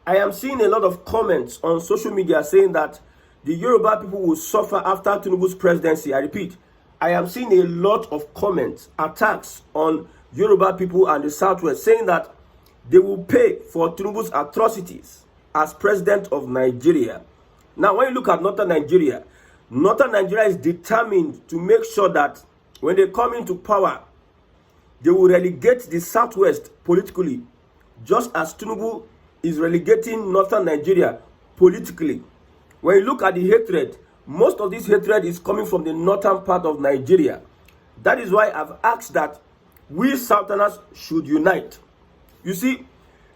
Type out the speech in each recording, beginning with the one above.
I am seeing a lot of comments on social media saying that the Yoruba people will suffer after Tinubu's presidency. I repeat, I am seeing a lot of comments, attacks on Yoruba people and the Southwest saying that they will pay for Tinubu's atrocities as president of Nigeria. Now, when you look at Northern Nigeria is determined to make sure that when they come into power, they will relegate the Southwest politically, just as Tinubu is relegating Northern Nigeria politically. When you look at the hatred, most of this hatred is coming from the northern part of Nigeria. That is why I've asked that we Southerners should unite. You see,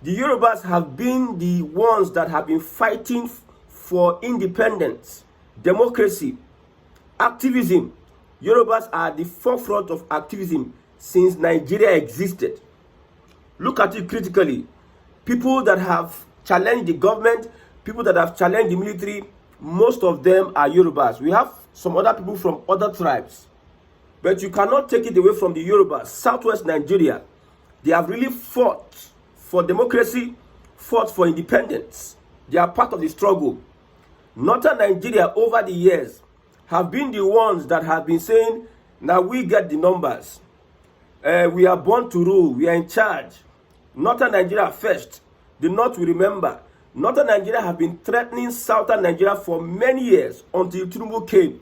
the Yorubas have been the ones that have been fighting for independence, democracy, activism. Yorubas are at the forefront of activism since Nigeria existed. Look at it critically. People that have challenged the government, people that have challenged the military, most of them are Yorubas. We have some other people from other tribes, but you cannot take it away from the Yorubas. Southwest Nigeria, they have really fought for democracy, fought for independence. They are part of the struggle. Northern Nigeria over the years have been the ones that have been saying, now we get the numbers. We are born to rule. We are in charge. Northern Nigeria first. The North will remember. Northern Nigeria have been threatening Southern Nigeria for many years until Tinubu came.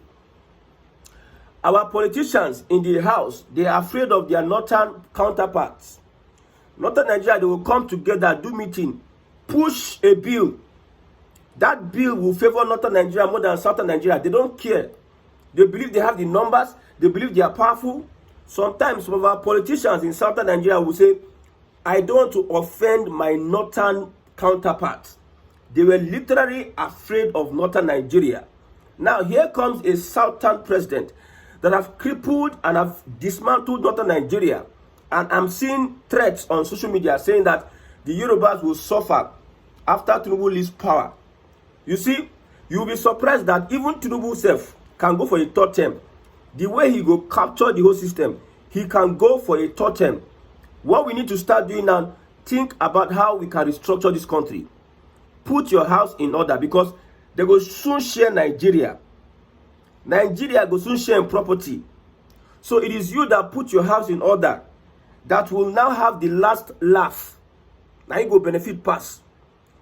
Our politicians in the house, they are afraid of their northern counterparts. Northern Nigeria, they will come together, do meeting, push a bill. That bill will favor Northern Nigeria more than Southern Nigeria. They don't care. They believe they have the numbers. They believe they are powerful. Sometimes some of our politicians in Southern Nigeria will say, I don't want to offend my northern counterparts. They were literally afraid of Northern Nigeria. Now here comes a Southern president that have crippled and have dismantled Northern Nigeria. And I'm seeing threats on social media saying that the Yorubas will suffer after Tinubu leaves power. You see, you'll be surprised that even Tinubu himself can go for a third term. The way he go capture the whole system, he can go for a third term. What we need to start doing now, think about how we can restructure this country. Put your house in order, because they will soon share Nigeria. Nigeria will soon share property. So it is you that put your house in order that will now have the last laugh. Now you go benefit pass.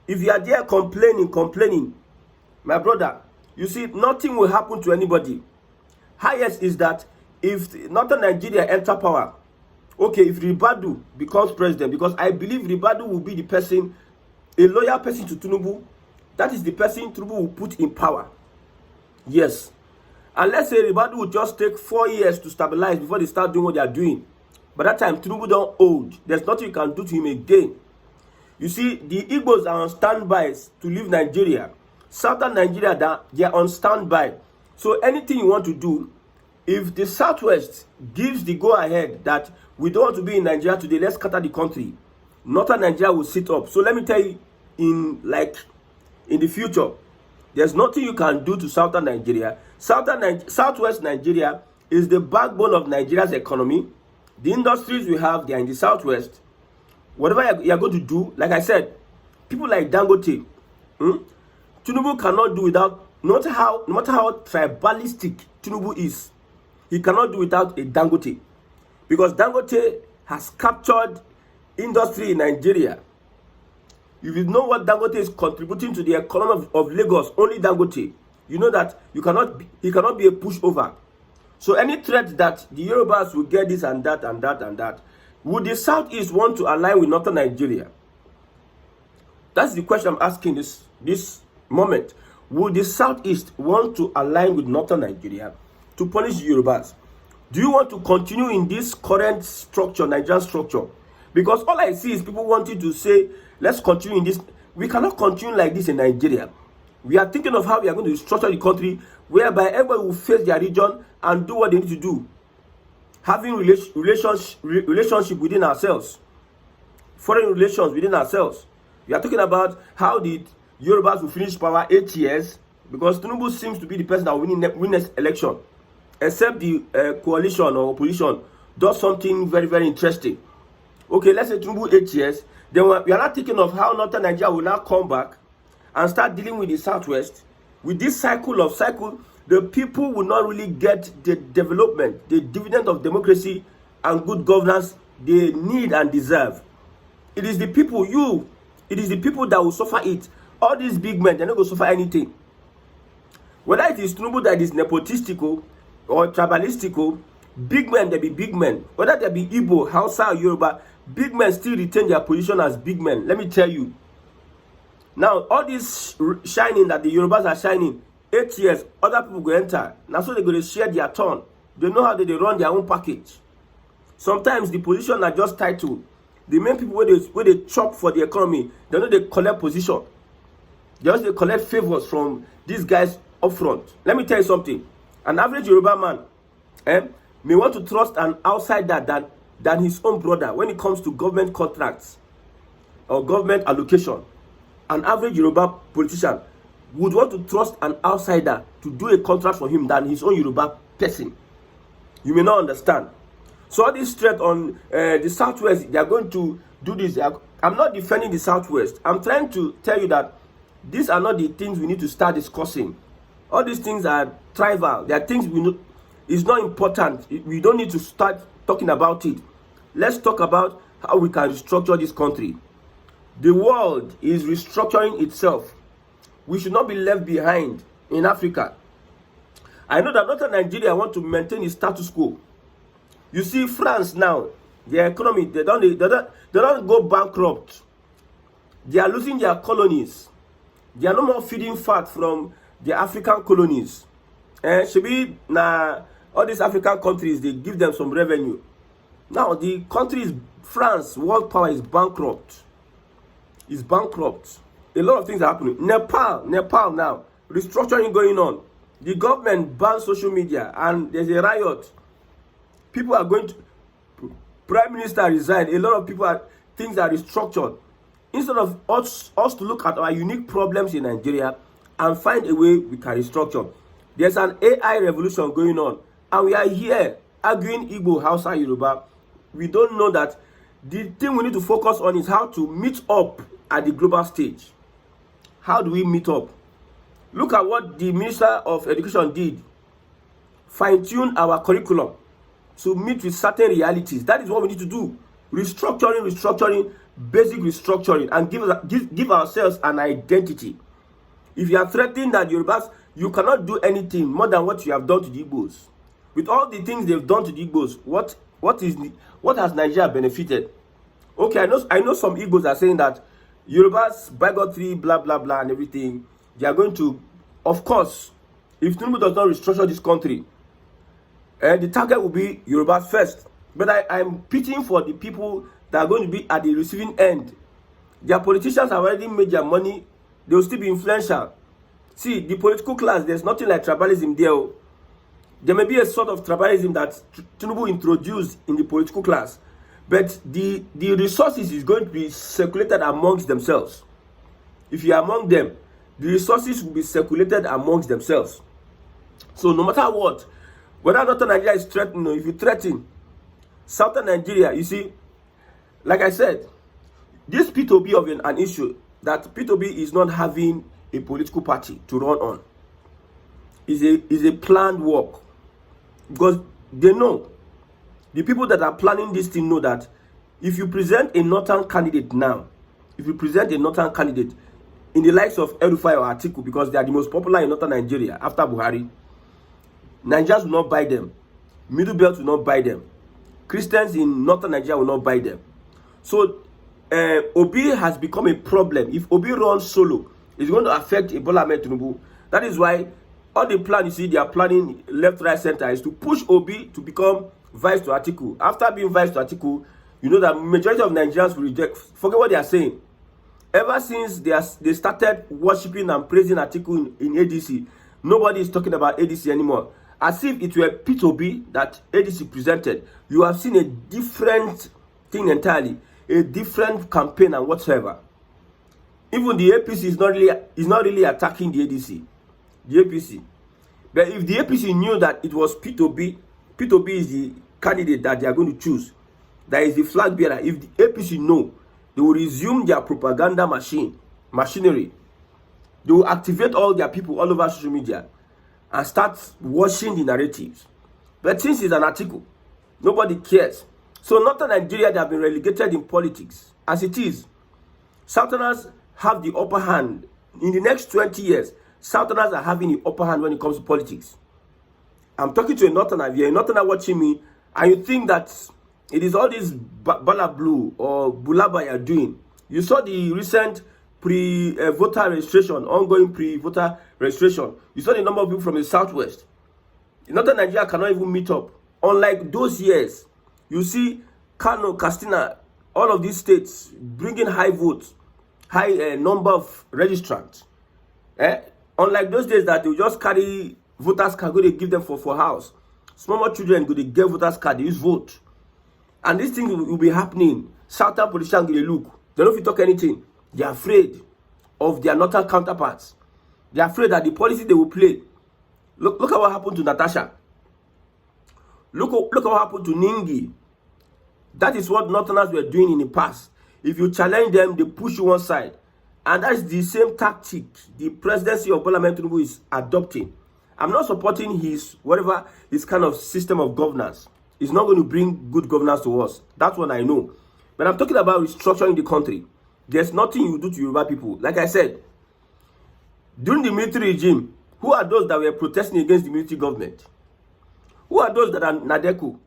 If you are there complaining, my brother, you see, nothing will happen to anybody. Highest is that if Northern Nigeria enter power, okay, if Ribadu becomes president, because I believe Ribadu will be the person, a loyal person to Tinubu, that is the person Tinubu will put in power. Yes. And let's say Ribadu will just take 4 years to stabilize before they start doing what they are doing. By that time, Tinubu don't old. There's nothing you can do to him again. You see, the Igbos are on standby to leave Nigeria. Southern Nigeria, they are on standby. So anything you want to do, if the Southwest gives the go-ahead that we don't want to be in Nigeria today, let's scatter the country, Northern Nigeria will sit up. So let me tell you, in the future, there's nothing you can do to Southern Nigeria. Southwest Nigeria is the backbone of Nigeria's economy. The industries we have, they are in the Southwest. Whatever you're going to do, like I said, people like Dangote, Tinubu cannot do without, no matter how tribalistic Tinubu is, he cannot do without a Dangote. Because Dangote has captured industry in Nigeria. If you know what Dangote is contributing to the economy of Lagos, only Dangote, you know that he cannot be a pushover. So any threat that the Yorubas will get this and that and that and that, would the Southeast want to align with Northern Nigeria? That's the question I'm asking this moment. Would the Southeast want to align with Northern Nigeria to punish the Yorubas? Do you want to continue in this current structure, Nigerian structure? Because all I see is people wanting to say, let's continue in this. We cannot continue like this in Nigeria. We are thinking of how we are going to structure the country whereby everybody will face their region and do what they need to do. Having relationship within ourselves. Foreign relations within ourselves. We are talking about how the Yorubas will finish power 8 years, because Tinubu seems to be the person that will win next election. Except the coalition or opposition does something very, very interesting. Okay, let's say Tinubu 8 years, Then we are not thinking of how Northern Nigeria will now come back and start dealing with the Southwest. With this cycle, the people will not really get the development, the dividend of democracy and good governance they need and deserve. It is the people, it is the people that will suffer it. All these big men, they're not going to suffer anything. Whether it is Tinubu that is nepotistical or tribalistical, big men, they be big men. Whether they be Igbo, Hausa, or Yoruba, big men still retain their position as big men. Let me tell you. Now, all this shining that the Yorubas are shining, 8 years, other people go enter. Now, so they're going to share their turn. They know how they run their own package. Sometimes the position are just title. The main people where they chop for the economy, they know they collect position. They collect favors from these guys up front. Let me tell you something. An average Yoruba man may want to trust an outsider than his own brother when it comes to government contracts or government allocation. An average Yoruba politician would want to trust an outsider to do a contract for him than his own Yoruba person. You may not understand. So all this threat on the Southwest, they are going to do this. I'm not defending the Southwest. I'm trying to tell you that these are not the things we need to start discussing. All these things are trivial. They are things we know is not important. We don't need to start talking about it. Let's talk about how we can restructure this country. The world is restructuring itself. We should not be left behind in Africa. I know that Northern Nigeria want to maintain its status quo. You see, France now, their economy, they don't go bankrupt. They are losing their colonies. They are no more feeding fat from the African colonies. Should be now all these African countries, they give them some revenue. Now the country is France, world power is bankrupt. Is bankrupt. A lot of things are happening. Nepal now, restructuring going on. The government bans social media and there's a riot. People are going to, Prime Minister resigned. A lot of people things are restructured. Instead of us to look at our unique problems in Nigeria and find a way we can restructure. There's an AI revolution going on. And we are here arguing Igbo, Hausa, Yoruba. We don't know that the thing we need to focus on is how to meet up at the global stage. How do we meet up? Look at what the Minister of Education did. Fine-tune our curriculum to meet with certain realities. That is what we need to do. Restructuring, basic restructuring, and give ourselves an identity. If you are threatening that Yorubas, you cannot do anything more than what you have done to the Igbos. With all the things they've done to the Igbos, what has Nigeria benefited? Okay, I know some Igbos are saying that Yorubas, bigotry, blah, blah, blah, and everything. They are going to, of course, if Tinubu does not restructure this country, the target will be Yorubas first. But I'm pitying for the people that are going to be at the receiving end. Their politicians have already made their money. They will still be influential. See, the political class, there's nothing like tribalism there. There may be a sort of tribalism that Tinubu introduced in the political class. But the resources is going to be circulated amongst themselves. If you are among them, the resources will be circulated amongst themselves. So no matter what, whether Northern Nigeria is threatened or if you threaten Southern Nigeria, you see, like I said, this P2B of an issue, that P2B is not having a political party to run on, is a planned work. Because they know, the people that are planning this thing know that if you present a Northern candidate now, in the likes of El-Rufai or Atiku, because they are the most popular in Northern Nigeria after Buhari, Nigerians will not buy them. Middle Belt will not buy them. Christians in Northern Nigeria will not buy them. So Obi has become a problem. If Obi runs solo, it's going to affect Bola Ahmed Tinubu. That is why all the plan you see, they are planning left, right, center is to push Obi to become vice to Atiku. After being vice to Atiku, you know that majority of Nigerians will reject. Forget what they are saying. Ever since they started worshiping and praising Atiku in ADC, nobody is talking about ADC anymore. As if it were P2B that ADC presented. You have seen a different thing entirely, a different campaign and whatsoever. Even the APC is not really attacking the ADC, the APC. But if the APC knew that it was P2B is the candidate that they are going to choose, that is the flag bearer. If the APC know, They will resume their propaganda machinery. They will activate all their people all over social media and start washing the narratives. But since it's an article, nobody cares. So Northern Nigeria, they have been relegated in politics. As it is, Southerners have the upper hand. In the next 20 years, Southerners are having the upper hand when it comes to politics. I'm talking to a Northerner. If you're a Northerner watching me, and you think that it is all this bala blue or bulaba you're doing. You saw the recent pre-voter registration, ongoing pre-voter registration. You saw the number of people from the southwest. Northern Nigeria cannot even meet up. Unlike those years, you see Kano, Katsina, all of these states bringing high votes, high number of registrants. Unlike those days that they just carry voters card, go they give them for house. Small children go they get voters card, they use vote. And this thing will be happening. Southern politicians go they look. They don't talk anything. They are afraid of their northern counterparts. They are afraid that the policy they will play. Look at what happened to Natasha. Look at what happened to Ningi. That is what Northerners were doing in the past. If you challenge them, they push you one side. And that's the same tactic the presidency of Bola Tinubu is adopting. I'm not supporting his kind of system of governance. It's not going to bring good governance to us. That's what I know. But I'm talking about restructuring the country. There's nothing you do to Yoruba people. Like I said, during the military regime, who are those that were protesting against the military government? Who are those that are Nadeku?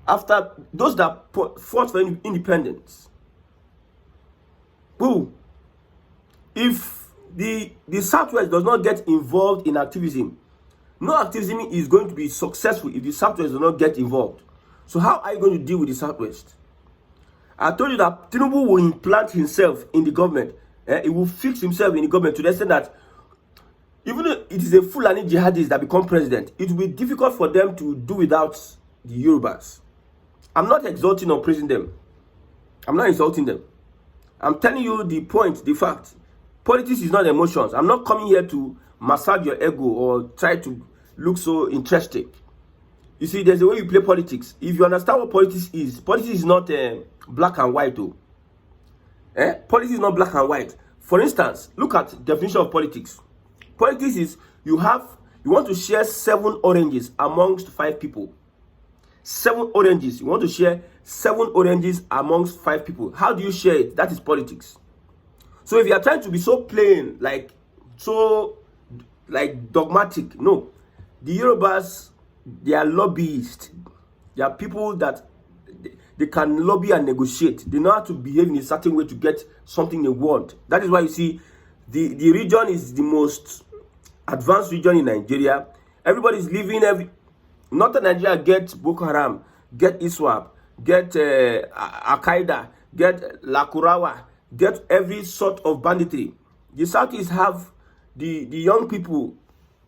After those that fought for independence. Who? If the Southwest does not get involved in activism, no activism is going to be successful if the Southwest does not get involved. So how are you going to deal with the Southwest? I told you that Tinubu will implant himself in the government. He will fix himself in the government to the extent that even if it is a Fulani jihadist that become president, it will be difficult for them to do without the Yorubas. I'm not exalting or praising them. I'm not insulting them. I'm telling you the point, the fact. Politics is not emotions. I'm not coming here to massage your ego or try to look so interesting. You see, there's a way you play politics. If you understand what politics is not black and white though. Politics is not black and white. For instance, look at the definition of politics. Politics is you want to share 7 oranges amongst 5 people. 7 oranges. You want to share 7 oranges amongst 5 people. How do you share it? That is politics. So if you are trying to be so plain, like dogmatic, no. The Yorubas, they are lobbyists. They are people that they can lobby and negotiate. They know how to behave in a certain way to get something they want. That is why you see the region is the most advanced region in Nigeria. Everybody is living Northern Nigeria get Boko Haram, get ISWAP, get Al-Qaeda, get Lakurawa, get every sort of banditry. The Southeast have the young people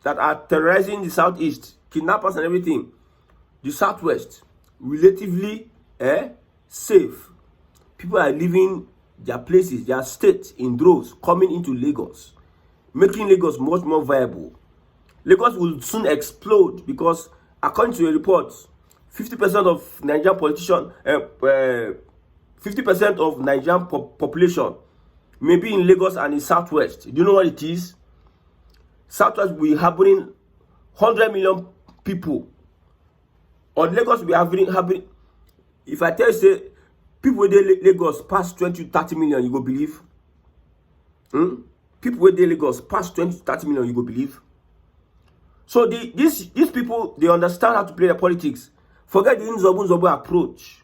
that are terrorizing the Southeast, kidnappers and everything. The Southwest, relatively safe. People are leaving their places, their states in droves, coming into Lagos, making Lagos much more viable. Lagos will soon explode because, according to a report, 50% of Nigerian politicians, 50% of Nigerian population may be in Lagos and in Southwest. Do you know what it is? Southwest will be harboring 100 million people. Or Lagos will be harboring. If I tell you, say, people in Lagos past 20 to 30 million, you go believe? People in Lagos past 20 to 30 million, you go believe? So these people, they understand how to play their politics. Forget the Nzobu approach.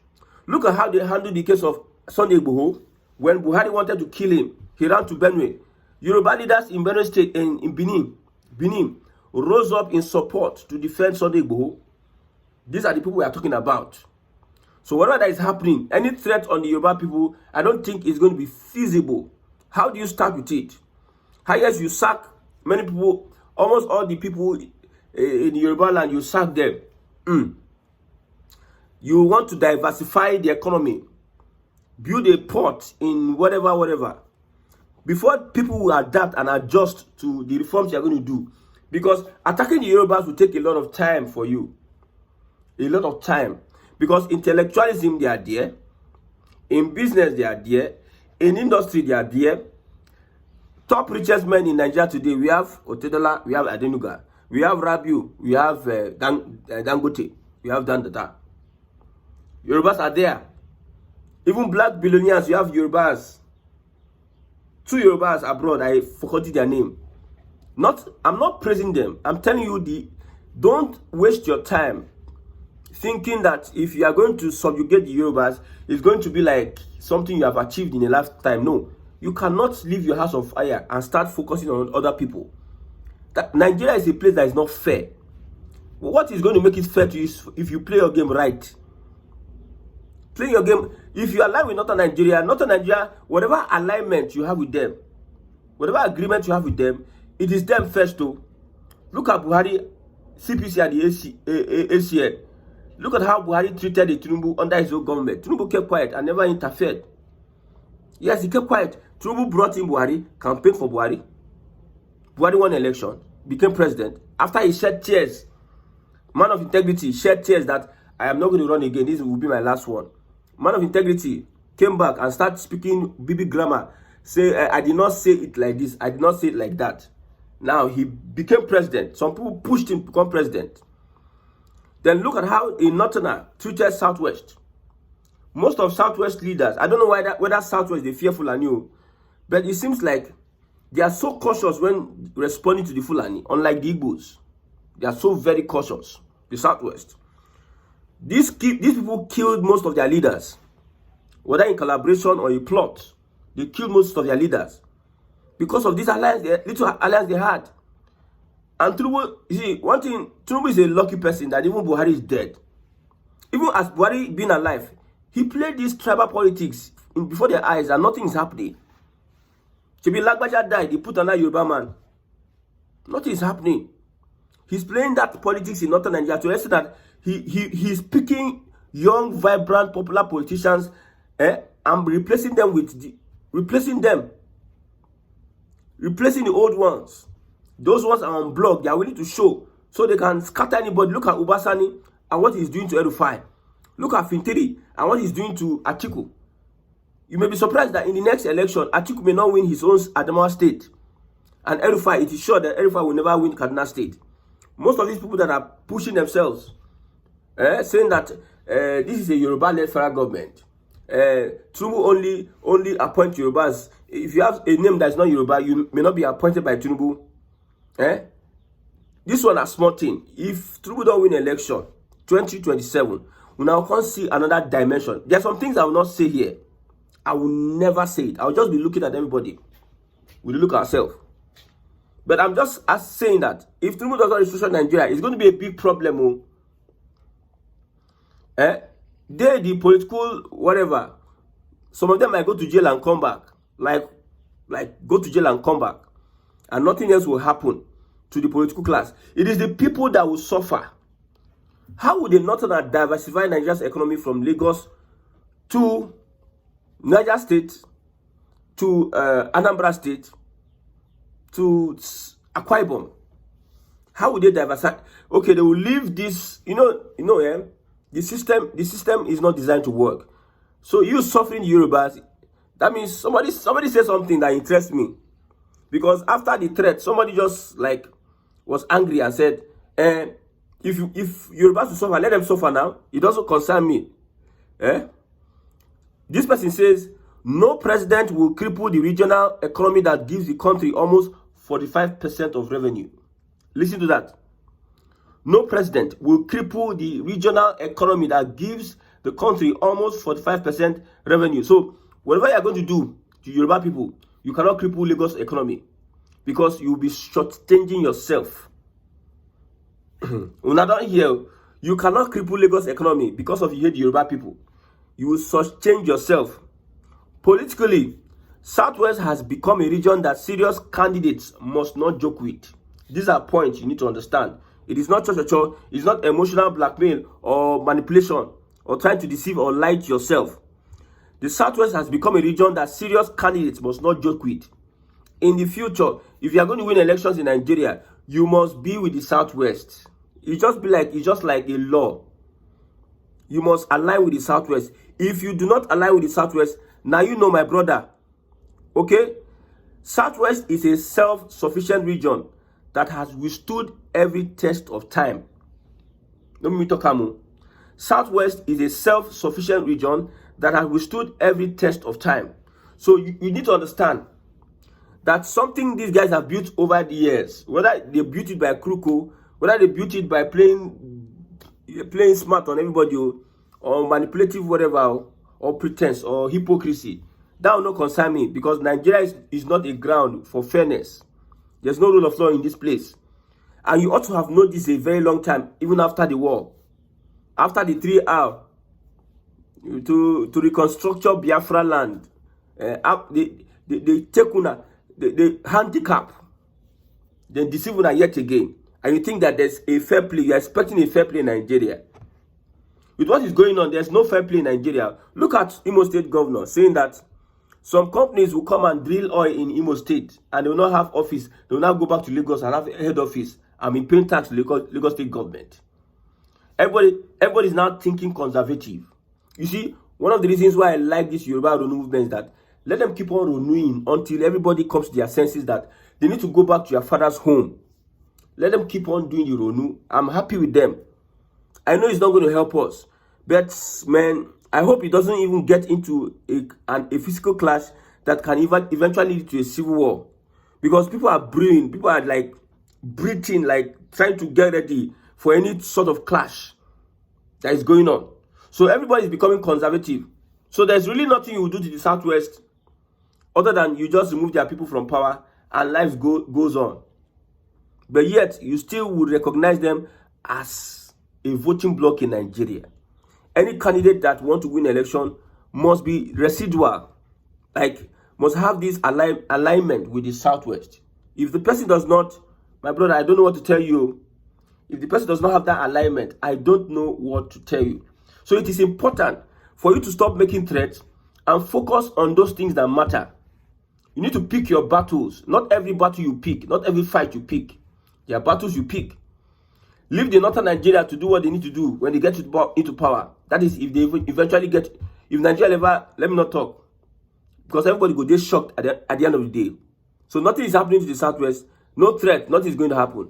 Look at how they handled the case of Sunday Igboho. When Buhari wanted to kill him, he ran to Benue. Yoruba leaders in Benue State and in Benin rose up in support to defend Sunday Igboho. These are the people we are talking about. So whatever that is happening, any threat on the Yoruba people, I don't think it's going to be feasible. How do you start with it? How yes, you sack many people, almost all the people in Yoruba land, you sack them. You want to diversify the economy, build a port in whatever. Before people will adapt and adjust to the reforms you're going to do. Because attacking the Yorubas will take a lot of time for you. A lot of time. Because intellectualism, they are there. In business, they are there. In industry, they are there. Top richest men in Nigeria today, we have Otedola, we have Adenuga, we have Rabiu, we have Dangote, we have Dandata. Yorubas are there. Even black billionaires, you have Yorubas. 2 Yorubas abroad, I forgot their name. I'm not praising them. I'm telling you, don't waste your time thinking that if you are going to subjugate the Yorubas, it's going to be like something you have achieved in a lifetime. No, you cannot leave your house on fire and start focusing on other people. Nigeria is a place that is not fair. What is going to make it fair to you if you play your game right? Play your game. If you align with Northern Nigeria, whatever alignment you have with them, whatever agreement you have with them, it is them first too. Look at Buhari, CPC and the ACN. Look at how Buhari treated the Tinubu under his own government. Tinubu kept quiet and never interfered. Yes, he kept quiet. Tinubu brought in Buhari, campaigned for Buhari. Buhari won election, became president. After he shed tears, man of integrity, shed tears that I am not going to run again. This will be my last one. Man of integrity came back and started speaking BB grammar. Say, I did not say it like this. I did not say it like that. Now he became president. Some people pushed him to become president. Then look at how a Northerner treated Southwest. Most of Southwest leaders, I don't know whether Southwest is fearful and new, but it seems like they are so cautious when responding to the Fulani, unlike the Igbos. They are so very cautious, the Southwest. These people killed most of their leaders, whether in collaboration or in plot. They killed most of their leaders because of this alliance, little alliance they had. And Tinubu, you see, one thing, Tinubu is a lucky person that even Buhari is dead. Even as Buhari being alive, he played this tribal politics before their eyes and nothing is happening. Chibi Lagbaja died, he put another Yoruba man. Nothing is happening. He's playing that politics in Northern Nigeria to the extent that he's picking young, vibrant, popular politicians and replacing them with replacing the old ones. Those ones are on blog. They are willing to show so they can scatter anybody. Look at Ubasani and what he's doing to El-Rufai. Look at Fintiri and what he's doing to Atiku. You may be surprised that in the next election, Atiku may not win his own Adamawa state. And El-Rufai, it is sure that El-Rufai will never win Kaduna state. Most of these people that are pushing themselves, saying that this is a Yoruba-led federal government. Tinubu only appoint Yorubas. If you have a name that is not Yoruba, you may not be appointed by Tinubu. This one a small thing. If Tinubu don't win election 2027, we now can't see another dimension. There are some things I will not say here. I will never say it. I will just be looking at everybody. We'll look at ourselves. But I'm just saying that if Tinubu does not restructure Nigeria, it's going to be a big problem. The political whatever, some of them might go to jail and come back. Like go to jail and come back. And nothing else will happen to the political class. It is the people that will suffer. How would the Northerner diversify Nigeria's economy from Lagos to Niger State, to Anambra State, to Akwa Ibom? How would they diversify? Okay, they will leave this, the system is not designed to work. So you suffering Yorubas, that means somebody said something that interests me. Because after the threat, somebody just was angry and said, if Yorubas will suffer, let them suffer now. It doesn't concern me. This person says, no president will cripple the regional economy that gives the country almost 45% of revenue. Listen to that. No president will cripple the regional economy that gives the country almost 45% revenue. So, whatever you are going to do to Yoruba people, you cannot cripple Lagos economy because you will be shortchanging yourself. When I don't hear, you cannot cripple Lagos economy because of you hate Yoruba people. You will shortchange yourself. Politically, Southwest has become a region that serious candidates must not joke with. These are points you need to understand. It is not cho-cho-cho, it's not emotional blackmail or manipulation or trying to deceive or lie to yourself. The Southwest has become a region that serious candidates must not joke with. In the future, if you are going to win elections in Nigeria, you must be with the Southwest. It's just like a law. you must align with the Southwest. If you do not align with the Southwest, now you know, my brother. Okay? Southwest is a self-sufficient region that has withstood every test of time. Let me talk about. Southwest is a self-sufficient region that has withstood every test of time. So you need to understand that something these guys have built over the years, whether they built it by crook, whether they built it by playing smart on everybody, or manipulative whatever, or pretense or hypocrisy, that will not concern me, because Nigeria is not a ground for fairness. There's no rule of law in this place. And you ought to have known this a very long time, even after the war. After the 3 hours to reconstruct Biafra land, they take una, they handicap, then deceive una yet again. And you think that there's a fair play. You're expecting a fair play in Nigeria. With what is going on, there's no fair play in Nigeria. Look at Imo State governor saying that some companies will come and drill oil in Imo State and they will not have office. They will now go back to Lagos and have a head office and be paying tax to Lagos State government. Everybody is now thinking conservative. You see, one of the reasons why I like this Yoruba Ronu movement is that let them keep on renewing until everybody comes to their senses that they need to go back to your father's home. Let them keep on doing the Ronu. I'm happy with them. I know it's not going to help us, but man, I hope it doesn't even get into a physical clash that can eventually lead to a civil war. Because people are brewing, people are like breathing, like trying to get ready for any sort of clash that is going on. So everybody is becoming conservative. So there's really nothing you will do to the Southwest other than you just remove their people from power and life goes on. But yet, you still would recognize them as a voting bloc in Nigeria. Any candidate that wants to win election must be residual, like must have this alignment with the Southwest. If the person does not, my brother, I don't know what to tell you. If the person does not have that alignment, I don't know what to tell you. So it is important for you to stop making threats and focus on those things that matter. You need to pick your battles. Not every battle you pick, not every fight you pick. There are battles you pick. Leave the northern Nigeria to do what they need to do when they get into power. That is, if they eventually get, if Nigeria ever, let me not talk. Because everybody go, they're shocked at the end of the day. So nothing is happening to the Southwest. No threat, nothing is going to happen.